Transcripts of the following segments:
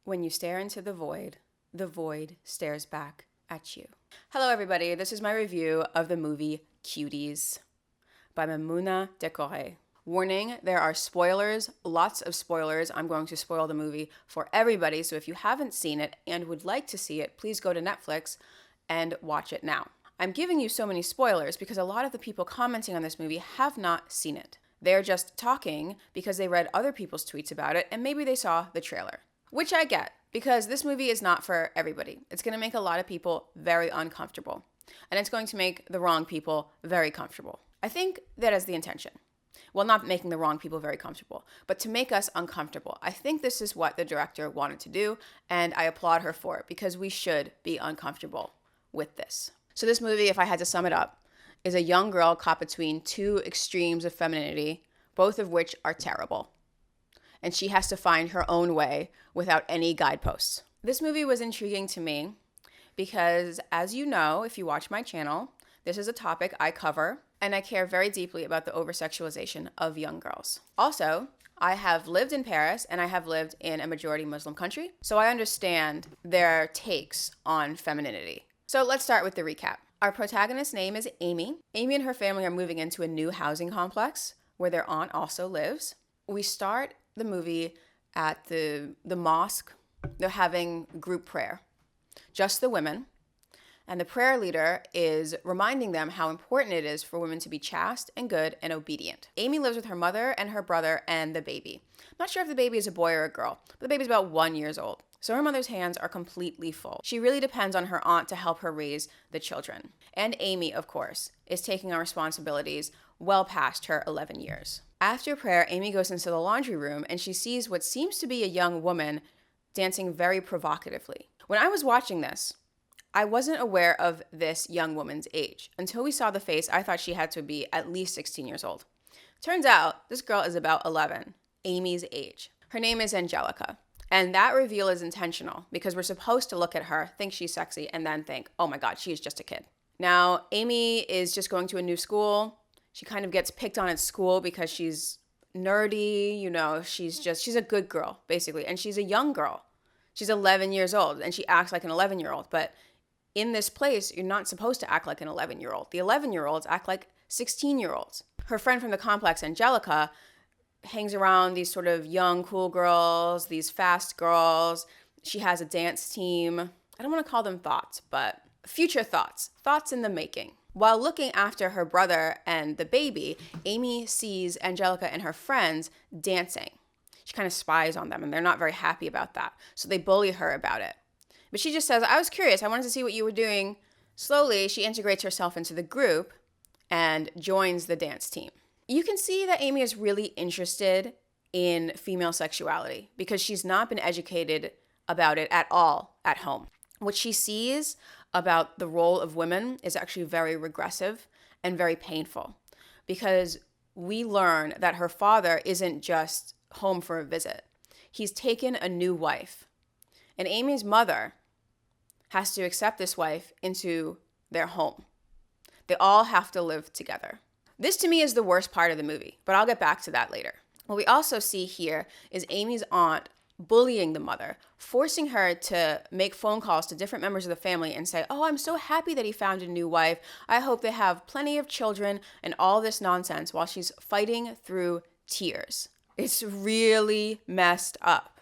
When you stare into the void stares back at you. Hello everybody, this is my review of the movie Cuties by Mignonnes. Warning, there are spoilers, lots of spoilers. I'm going to spoil the movie for everybody, so if you haven't seen it and would like to see it, please go to Netflix and watch it now. I'm giving you so many spoilers because a lot of the people commenting on this movie have not seen it. They're just talking because they read other people's tweets about it and maybe they saw the trailer. Which I get, because this movie is not for everybody. It's going to make a lot of people very uncomfortable. And it's going to make the wrong people very comfortable. I think that is the intention. Well, not making the wrong people very comfortable, but to make us uncomfortable. I think this is what the director wanted to do, and I applaud her for it, because we should be uncomfortable with this. So this movie, if I had to sum it up, is a young girl caught between two extremes of femininity, both of which are terrible. And she has to find her own way without any guideposts. This movie was intriguing to me because, as you know, if you watch my channel, this is a topic I cover, and I care very deeply about the over-sexualization of young girls. Also, I have lived in Paris and I have lived in a majority Muslim country, so I understand their takes on femininity. So let's start with the recap. Our protagonist's name is Amy. Amy and her family are moving into a new housing complex where their aunt also lives. We start the movie at the mosque. They're having group prayer, just the women. And the prayer leader is reminding them how important it is for women to be chaste and good and obedient. Amy lives with her mother and her brother and the baby. I'm not sure if the baby is a boy or a girl, but the baby's about 1 year old. So her mother's hands are completely full. She really depends on her aunt to help her raise the children. And Amy, of course, is taking on responsibilities well past her 11 years. After prayer, Amy goes into the laundry room and she sees what seems to be a young woman dancing very provocatively. When I was watching this, I wasn't aware of this young woman's age. Until we saw the face, I thought she had to be at least 16 years old. Turns out, this girl is about 11, Amy's age. Her name is Angelica. And that reveal is intentional because we're supposed to look at her, think she's sexy, and then think, oh my God, she's just a kid. Now, Amy is just going to a new school. She kind of gets picked on at school because she's nerdy, she's a good girl, basically. And she's a young girl. She's 11 years old and she acts like an 11-year-old. But in this place, you're not supposed to act like an 11-year-old. The 11-year-olds act like 16-year-olds. Her friend from the complex, Angelica, hangs around these sort of young, cool girls, these fast girls. She has a dance team. I don't want to call them thoughts, but future thoughts in the making. While looking after her brother and the baby, Amy sees Angelica and her friends dancing. She kind of spies on them, and they're not very happy about that. So they bully her about it. But she just says, I was curious. I wanted to see what you were doing. Slowly, she integrates herself into the group and joins the dance team. You can see that Amy is really interested in female sexuality because she's not been educated about it at all at home. What she sees about the role of women is actually very regressive and very painful because we learn that her father isn't just home for a visit. He's taken a new wife. And Amy's mother has to accept this wife into their home. They all have to live together. This to me is the worst part of the movie, but I'll get back to that later. What we also see here is Amy's aunt bullying the mother, forcing her to make phone calls to different members of the family and say, oh, I'm so happy that he found a new wife. I hope they have plenty of children and all this nonsense while she's fighting through tears. It's really messed up.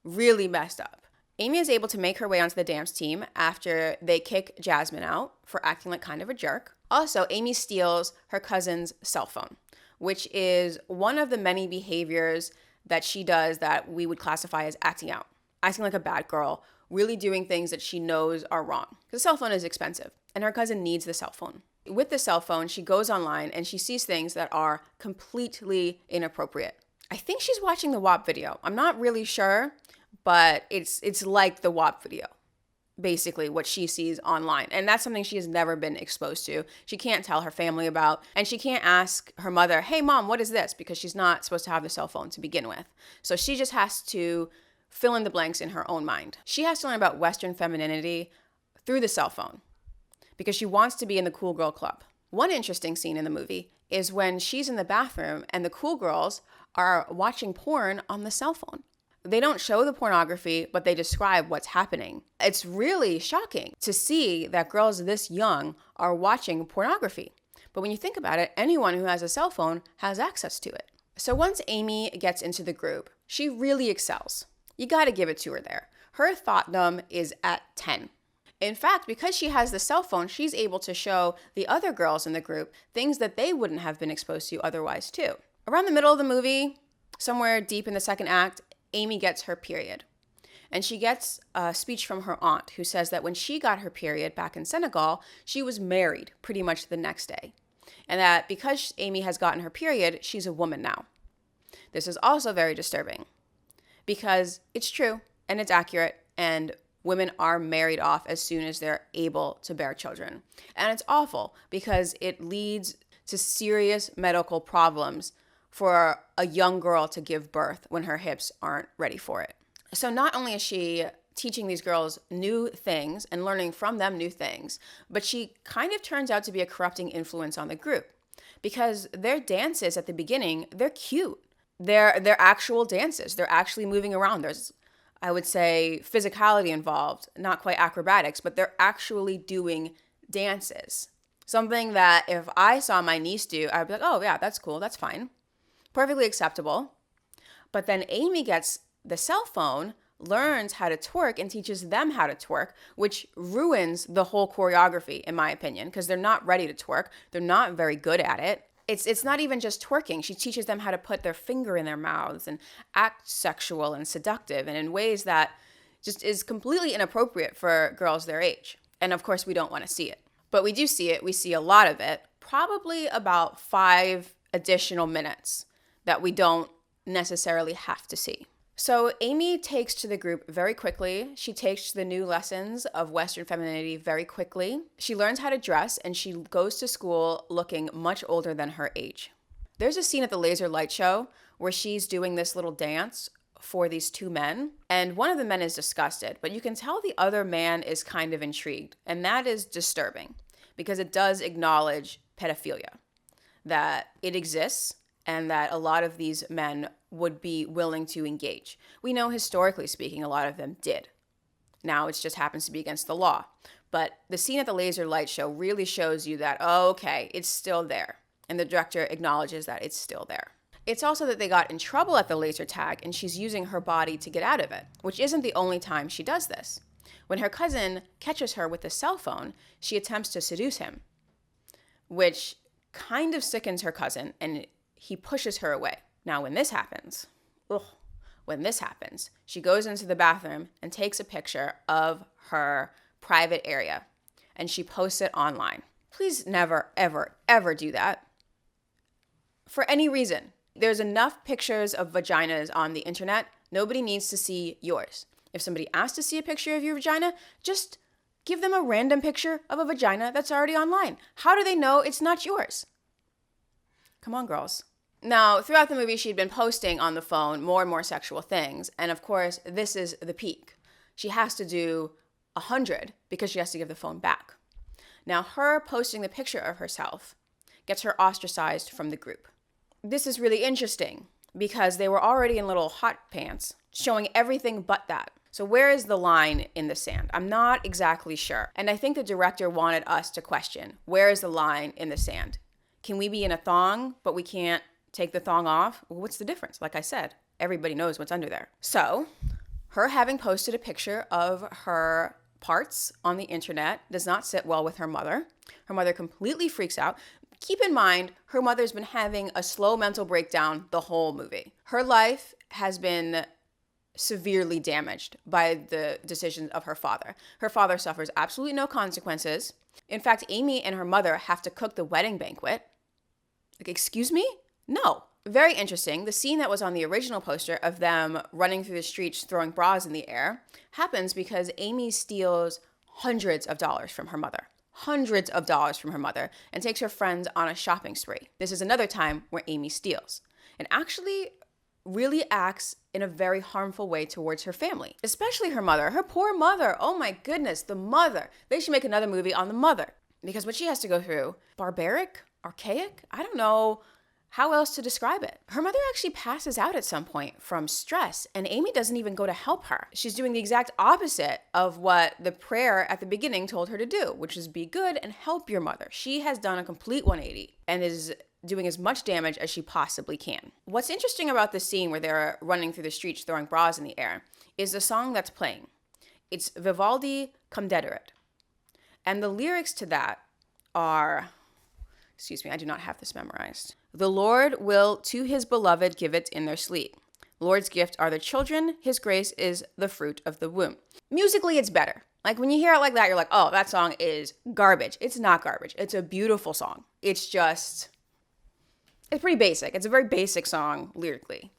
Really messed up. Amy is able to make her way onto the dance team after they kick Jasmine out for acting like kind of a jerk. Also, Amy steals her cousin's cell phone, which is one of the many behaviors that she does that we would classify as acting out. Acting like a bad girl, really doing things that she knows are wrong. Because the cell phone is expensive, and her cousin needs the cell phone. With the cell phone, she goes online and she sees things that are completely inappropriate. I think she's watching the WAP video. I'm not really sure, but it's like the WAP video, basically what she sees online. And that's something she has never been exposed to. She can't tell her family about, and she can't ask her mother, hey mom, what is this? Because she's not supposed to have the cell phone to begin with. So she just has to fill in the blanks in her own mind. She has to learn about Western femininity through the cell phone because she wants to be in the cool girl club. One interesting scene in the movie is when she's in the bathroom and the cool girls are watching porn on the cell phone. They don't show the pornography, but they describe what's happening. It's really shocking to see that girls this young are watching pornography. But when you think about it, anyone who has a cell phone has access to it. So once Amy gets into the group, she really excels. You got to give it to her there. Her thoughtdom is at 10. In fact, because she has the cell phone, she's able to show the other girls in the group things that they wouldn't have been exposed to otherwise too. Around the middle of the movie, somewhere deep in the second act, Amy gets her period. And she gets a speech from her aunt who says that when she got her period back in Senegal, she was married pretty much the next day. And that because Amy has gotten her period, she's a woman now. This is also very disturbing because it's true and it's accurate, and women are married off as soon as they're able to bear children. And it's awful because it leads to serious medical problems for a young girl to give birth when her hips aren't ready for it. So not only is she teaching these girls new things and learning from them new things, but she kind of turns out to be a corrupting influence on the group because their dances at the beginning, they're cute. They're actual dances. They're actually moving around. There's, I would say, physicality involved, not quite acrobatics, but they're actually doing dances. Something that if I saw my niece do, I'd be like, oh yeah, that's cool, that's fine. Perfectly acceptable. But then Amy gets the cell phone, learns how to twerk, and teaches them how to twerk, which ruins the whole choreography, in my opinion, because they're not ready to twerk. They're not very good at it. It's not even just twerking. She teaches them how to put their finger in their mouths and act sexual and seductive and in ways that just is completely inappropriate for girls their age. And of course, we don't want to see it. But we do see it. We see a lot of it, probably about 5 additional minutes that we don't necessarily have to see. So Amy takes to the group very quickly. She takes to the new lessons of Western femininity very quickly. She learns how to dress, and she goes to school looking much older than her age. There's a scene at the laser light show where she's doing this little dance for these 2 men, and one of the men is disgusted, but you can tell the other man is kind of intrigued, and that is disturbing because it does acknowledge pedophilia, that it exists, and that a lot of these men would be willing to engage. We know historically speaking, a lot of them did. Now it just happens to be against the law. But the scene at the laser light show really shows you that, oh, okay, it's still there. And the director acknowledges that it's still there. It's also that they got in trouble at the laser tag and she's using her body to get out of it, which isn't the only time she does this. When her cousin catches her with a cell phone, she attempts to seduce him, which kind of sickens her cousin, and he pushes her away. Now, when this happens, she goes into the bathroom and takes a picture of her private area, and she posts it online. Please never, ever, ever do that. For any reason. There's enough pictures of vaginas on the internet. Nobody needs to see yours. If somebody asks to see a picture of your vagina, just give them a random picture of a vagina that's already online. How do they know it's not yours? Come on, girls. Now, throughout the movie, she'd been posting on the phone more and more sexual things. And of course, this is the peak. She has to do 100 because she has to give the phone back. Now, her posting the picture of herself gets her ostracized from the group. This is really interesting because they were already in little hot pants, showing everything but that. So where is the line in the sand? I'm not exactly sure. And I think the director wanted us to question, where is the line in the sand? Can we be in a thong, but we can't take the thong off? Well, what's the difference? Like I said, everybody knows what's under there. So her having posted a picture of her parts on the internet does not sit well with her mother. Her mother completely freaks out. Keep in mind, her mother's been having a slow mental breakdown the whole movie. Her life has been severely damaged by the decisions of her father. Her father suffers absolutely no consequences. In fact, Amy and her mother have to cook the wedding banquet. Like, excuse me? No. Very interesting. The scene that was on the original poster of them running through the streets throwing bras in the air happens because Amy steals hundreds of dollars from her mother. Hundreds of dollars from her mother and takes her friends on a shopping spree. This is another time where Amy steals and actually really acts in a very harmful way towards her family, especially her mother, her poor mother. Oh my goodness, the mother. They should make another movie on the mother because what she has to go through, barbaric, archaic, I don't know How else to describe it? Her mother actually passes out at some point from stress, and Amy doesn't even go to help her. She's doing the exact opposite of what the prayer at the beginning told her to do, which is be good and help your mother. She has done a complete 180 and is doing as much damage as she possibly can. What's interesting about this scene where they're running through the streets throwing bras in the air is the song that's playing. It's Vivaldi Cum Dederit. And the lyrics to that are, excuse me, I do not have this memorized. The Lord will to his beloved give it in their sleep. Lord's gift are the children. His grace is the fruit of the womb. Musically, it's better. Like when you hear it like that, you're like, oh, that song is garbage. It's not garbage. It's a beautiful song. It's pretty basic. It's a very basic song lyrically.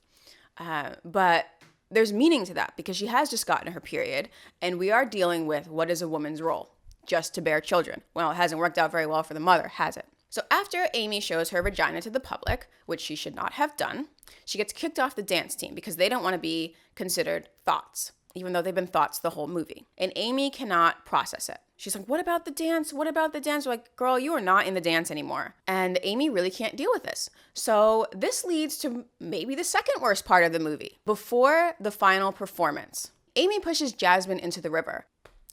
But there's meaning to that because she has just gotten her period and we are dealing with what is a woman's role, just to bear children. Well, it hasn't worked out very well for the mother, has it? So after Amy shows her vagina to the public, which she should not have done, she gets kicked off the dance team because they don't want to be considered thoughts, even though they've been thoughts the whole movie. And Amy cannot process it. She's like, what about the dance? What about the dance? We're like, girl, you are not in the dance anymore. And Amy really can't deal with this. So this leads to maybe the second worst part of the movie. Before the final performance, Amy pushes Jasmine into the river.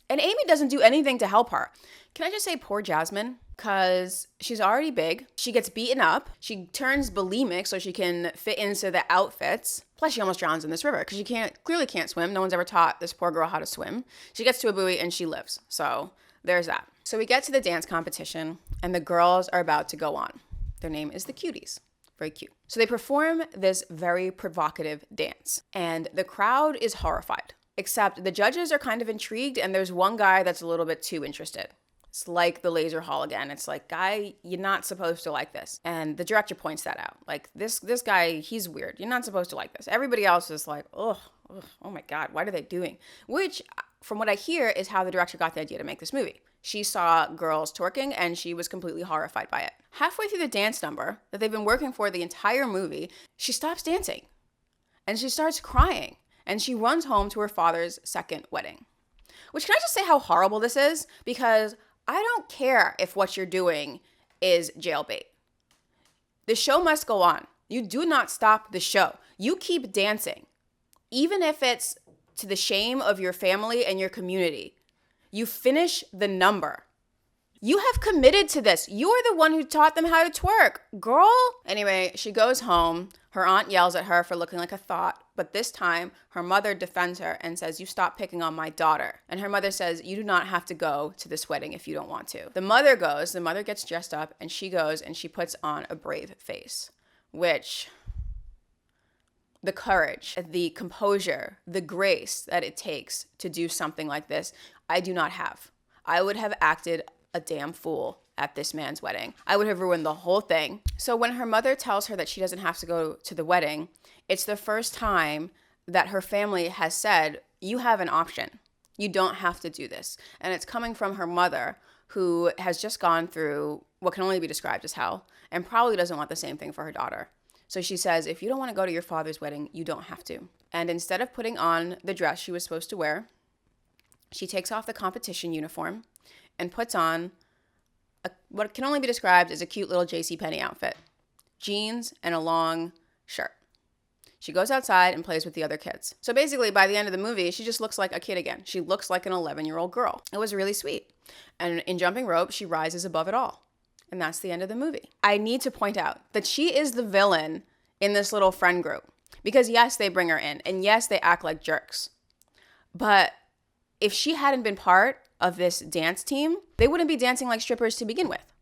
And Amy doesn't do anything to help her. Can I just say poor Jasmine? Because she's already big. She gets beaten up. She turns bulimic so she can fit into the outfits. Plus she almost drowns in this river because she clearly can't swim. No one's ever taught this poor girl how to swim. She gets to a buoy and she lives. So there's that. So we get to the dance competition and the girls are about to go on. Their name is the Cuties. Very cute. So they perform this very provocative dance and the crowd is horrified. Except the judges are kind of intrigued and there's one guy that's a little bit too interested. It's like the laser hall again. It's like, guy, you're not supposed to like this. And the director points that out. Like, this guy, he's weird. You're not supposed to like this. Everybody else is like, oh my God, what are they doing? Which, from what I hear, is how the director got the idea to make this movie. She saw girls twerking and she was completely horrified by it. Halfway through the dance number that they've been working for the entire movie, she stops dancing and she starts crying. And she runs home to her father's second wedding. Which, can I just say how horrible this is? Because I don't care if what you're doing is jailbait. The show must go on. You do not stop the show. You keep dancing. Even if it's to the shame of your family and your community. You finish the number. You have committed to this. You are the one who taught them how to twerk, girl. Anyway, she goes home. Her aunt yells at her for looking like a thought, but this time her mother defends her and says, you stop picking on my daughter. And her mother says, you do not have to go to this wedding if you don't want to. The mother gets dressed up and she goes and she puts on a brave face, which the courage, the composure, the grace that it takes to do something like this, I do not have. I would have acted a damn fool at this man's wedding. I would have ruined the whole thing. So when her mother tells her that she doesn't have to go to the wedding, it's the first time that her family has said, you have an option. You don't have to do this. And it's coming from her mother, who has just gone through what can only be described as hell and probably doesn't want the same thing for her daughter. So she says, if you don't want to go to your father's wedding, you don't have to. And instead of putting on the dress she was supposed to wear, she takes off the competition uniform and puts on what can only be described as a cute little JCPenney outfit. Jeans and a long shirt. She goes outside and plays with the other kids. So basically, by the end of the movie, she just looks like a kid again. She looks like an 11-year-old girl. It was really sweet. And in jumping rope, she rises above it all. And that's the end of the movie. I need to point out that she is the villain in this little friend group. Because yes, they bring her in. And yes, they act like jerks. But if she hadn't been part of this dance team, they wouldn't be dancing like strippers to begin with.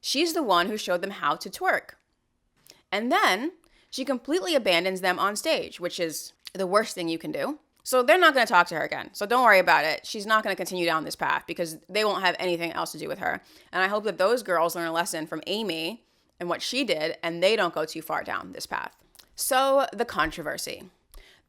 She's the one who showed them how to twerk. And then she completely abandons them on stage, which is the worst thing you can do. So they're not going to talk to her again. So don't worry about it. She's not going to continue down this path because they won't have anything else to do with her. And I hope that those girls learn a lesson from Amy and what she did, and they don't go too far down this path. So the controversy,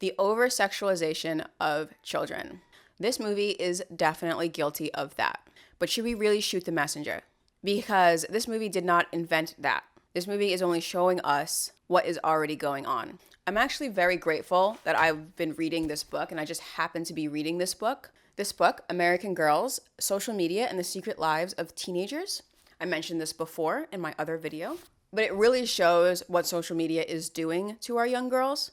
the over-sexualization of children. This movie is definitely guilty of that. But should we really shoot the messenger? Because this movie did not invent that. This movie is only showing us what is already going on. I'm actually very grateful that I've been reading this book, and I just happen to be reading this book. This book, American Girls, Social Media and the Secret Lives of Teenagers. I mentioned this before in my other video. but it really shows what social media is doing to our young girls.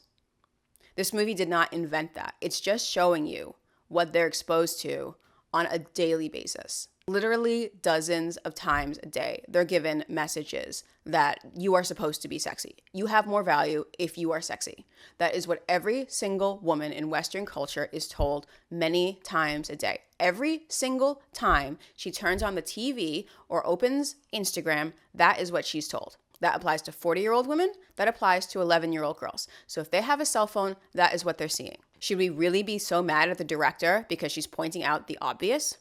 This movie did not invent that. It's just showing you what they're exposed to on a daily basis. Literally dozens of times a day, they're given messages that you are supposed to be sexy. You have more value if you are sexy. That is what every single woman in Western culture is told many times a day. Every single time she turns on the TV or opens Instagram, that is what she's told. That applies to 40-year-old women. That applies to 11-year-old girls. So if they have a cell phone, that is what they're seeing. Should we really be so mad at the director because she's pointing out the obvious?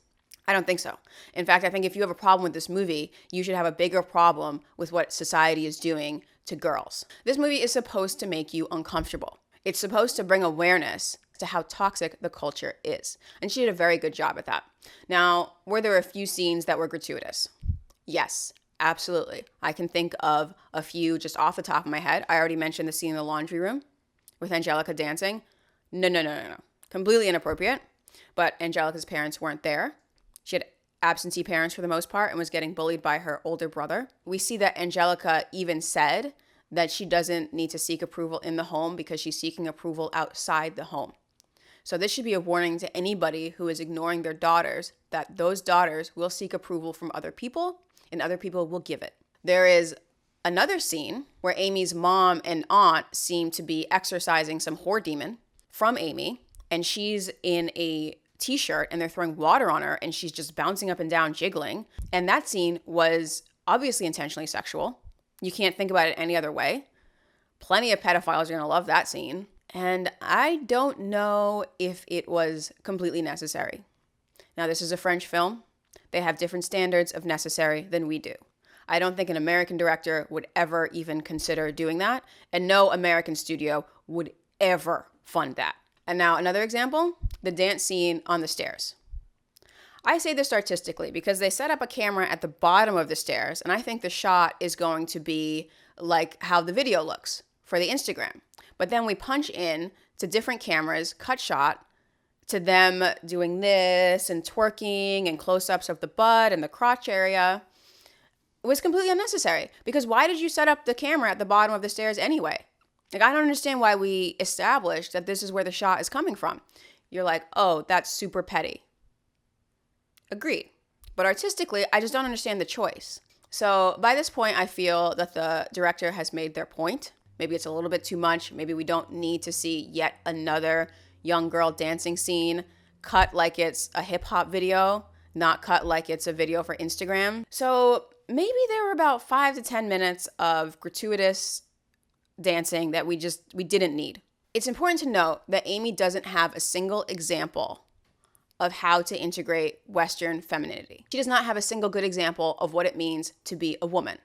I don't think so. In fact, I think if you have a problem with this movie, you should have a bigger problem with what society is doing to girls. This movie is supposed to make you uncomfortable. It's supposed to bring awareness to how toxic the culture is. And she did a very good job at that. Now, were there a few scenes that were gratuitous? Yes, absolutely. I can think of a few just off the top of my head. I already mentioned the scene in the laundry room with Angelica dancing. No. Completely inappropriate. But Angelica's parents weren't there. She had absentee parents for the most part and was getting bullied by her older brother. We see that Angelica even said that she doesn't need to seek approval in the home because she's seeking approval outside the home. So this should be a warning to anybody who is ignoring their daughters that those daughters will seek approval from other people and other people will give it. There is another scene where Amy's mom and aunt seem to be exorcising some whore demon from Amy, and she's in a t-shirt and they're throwing water on her and she's just bouncing up and down, jiggling. And that scene was obviously intentionally sexual. You can't think about it any other way. Plenty of pedophiles are going to love that scene. And I don't know if it was completely necessary. Now, this is a French film. They have different standards of necessary than we do. I don't think an American director would ever even consider doing that. And no American studio would ever fund that. And now another example, the dance scene on the stairs. I say this artistically because they set up a camera at the bottom of the stairs, and I think the shot is going to be like how the video looks for the Instagram. But then we punch in to different cameras, cut shot, to them doing this and twerking and close-ups of the butt and the crotch area. It was completely unnecessary because why did you set up the camera at the bottom of the stairs anyway? Like, I don't understand why we established that this is where the shot is coming from. You're like, oh, that's super petty. Agreed. But artistically, I just don't understand the choice. So by this point, I feel that the director has made their point. Maybe it's a little bit too much. Maybe we don't need to see yet another young girl dancing scene cut like it's a hip hop video, not cut like it's a video for Instagram. So maybe there were about 5 to 10 minutes of gratuitous dancing that we didn't need. It's important to note that Amy doesn't have a single example of how to integrate Western femininity. She does not have a single good example of what it means to be a woman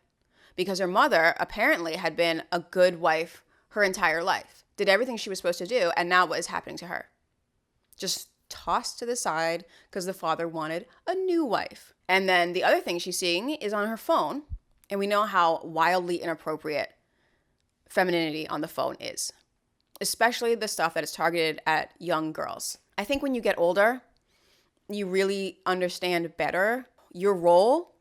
because her mother apparently had been a good wife her entire life, did everything she was supposed to do, and now what is happening to her? Just tossed to the side because the father wanted a new wife. And then the other thing she's seeing is on her phone, and we know how wildly inappropriate femininity on the phone is, especially the stuff that is targeted at young girls. I think when you get older, you really understand better your role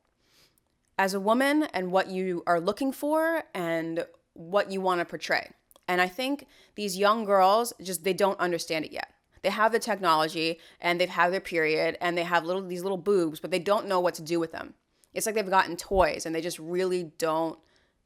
as a woman and what you are looking for and what you want to portray. And I think these young girls they don't understand it yet. They have the technology and they've had their period and they have these little boobs, but they don't know what to do with them. It's like they've gotten toys and they just really don't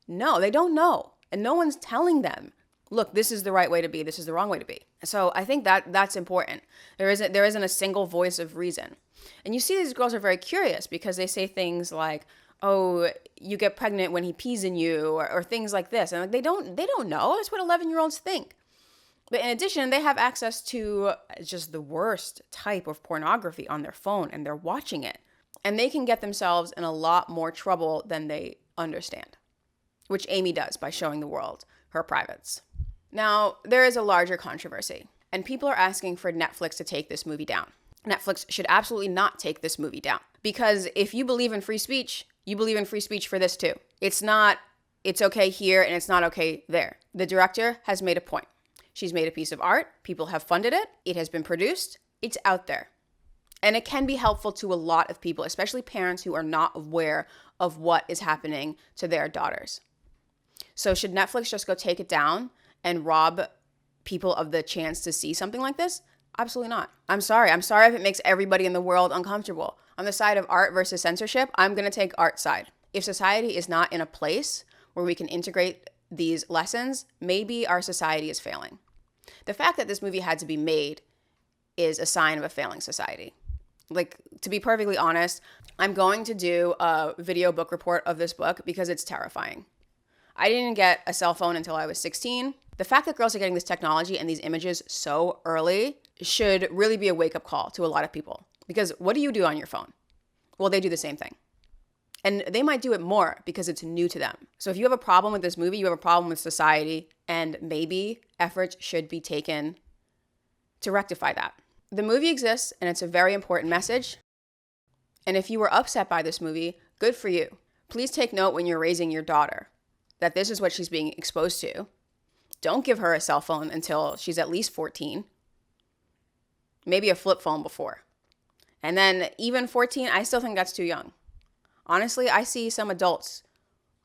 know. They don't know. And no one's telling them, look, this is the right way to be. This is the wrong way to be. So I think that's important. There isn't a single voice of reason. And you see these girls are very curious because they say things like, oh, you get pregnant when he pees in you or things like this. And they don't know. That's what 11-year-olds think. But in addition, they have access to just the worst type of pornography on their phone and they're watching it. And they can get themselves in a lot more trouble than they understand, which Amy does by showing the world her privates. Now, there is a larger controversy, and people are asking for Netflix to take this movie down. Netflix should absolutely not take this movie down, because if you believe in free speech, you believe in free speech for this too. It's okay here and it's not okay there. The director has made a point. She's made a piece of art. People have funded it. It has been produced. It's out there. And it can be helpful to a lot of people, especially parents who are not aware of what is happening to their daughters. So should Netflix just go take it down and rob people of the chance to see something like this? Absolutely not. I'm sorry. I'm sorry if it makes everybody in the world uncomfortable. On the side of art versus censorship, I'm going to take art side. If society is not in a place where we can integrate these lessons, maybe our society is failing. The fact that this movie had to be made is a sign of a failing society. Like, to be perfectly honest, I'm going to do a video book report of this book because it's terrifying. I didn't get a cell phone until I was 16. The fact that girls are getting this technology and these images so early should really be a wake-up call to a lot of people. Because what do you do on your phone? Well, they do the same thing. And they might do it more because it's new to them. So if you have a problem with this movie, you have a problem with society, and maybe efforts should be taken to rectify that. The movie exists, and it's a very important message. And if you were upset by this movie, good for you. Please take note when you're raising your daughter that this is what she's being exposed to. Don't give her a cell phone until she's at least 14. Maybe a flip phone before. And then even 14, I still think that's too young. Honestly, I see some adults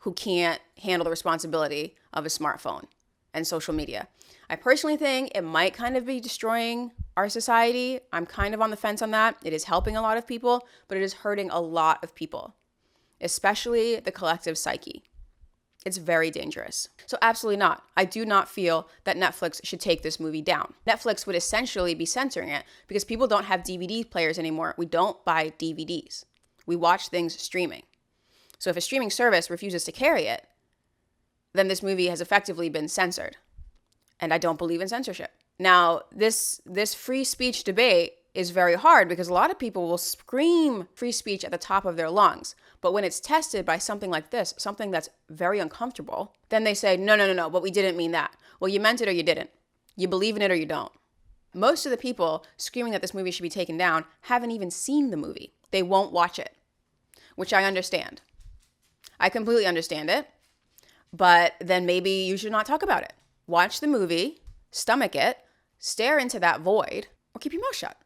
who can't handle the responsibility of a smartphone and social media. I personally think it might kind of be destroying our society. I'm kind of on the fence on that. It is helping a lot of people, but it is hurting a lot of people, especially the collective psyche. It's very dangerous. So absolutely not. I do not feel that Netflix should take this movie down. Netflix would essentially be censoring it because people don't have DVD players anymore. We don't buy DVDs. We watch things streaming. So if a streaming service refuses to carry it, then this movie has effectively been censored. And I don't believe in censorship. Now, this free speech debate is very hard because a lot of people will scream free speech at the top of their lungs. But when it's tested by something like this, something that's very uncomfortable, then they say, no, but we didn't mean that. Well, you meant it or you didn't. You believe in it or you don't. Most of the people screaming that this movie should be taken down haven't even seen the movie. They won't watch it, which I understand. I completely understand it, but then maybe you should not talk about it. Watch the movie, stomach it, stare into that void, or keep your mouth shut.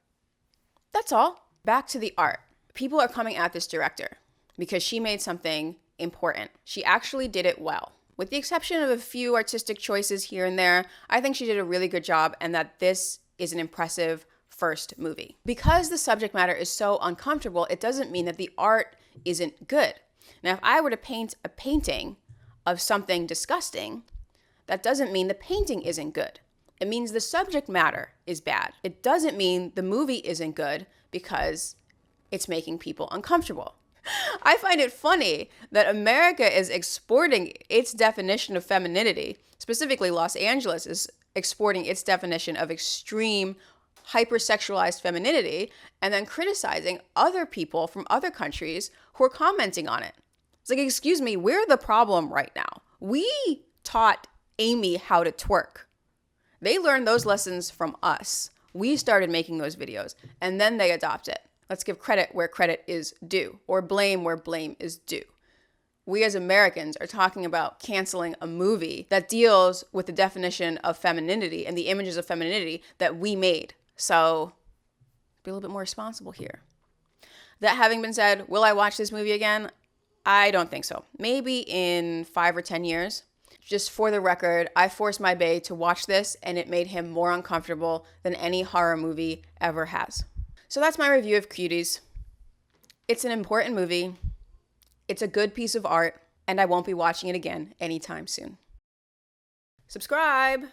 That's all. Back to the art. People are coming at this director because she made something important. She actually did it well. With the exception of a few artistic choices here and there, I think she did a really good job and that this is an impressive first movie. Because the subject matter is so uncomfortable, it doesn't mean that the art isn't good. Now, if I were to paint a painting of something disgusting, that doesn't mean the painting isn't good. It means the subject matter is bad. It doesn't mean the movie isn't good because it's making people uncomfortable. I find it funny that America is exporting its definition of femininity. Specifically, Los Angeles is exporting its definition of extreme hypersexualized femininity and then criticizing other people from other countries who are commenting on it. It's like, excuse me, we're the problem right now. We taught Amy how to twerk. They learned those lessons from us. We started making those videos and then they adopt it. Let's give credit where credit is due, or blame where blame is due. We as Americans are talking about canceling a movie that deals with the definition of femininity and the images of femininity that we made. So be a little bit more responsible here. That having been said, will I watch this movie again? I don't think so. Maybe in 5 or 10 years. Just for the record, I forced my bae to watch this and it made him more uncomfortable than any horror movie ever has. So that's my review of Cuties. It's an important movie. It's a good piece of art, and I won't be watching it again anytime soon. Subscribe!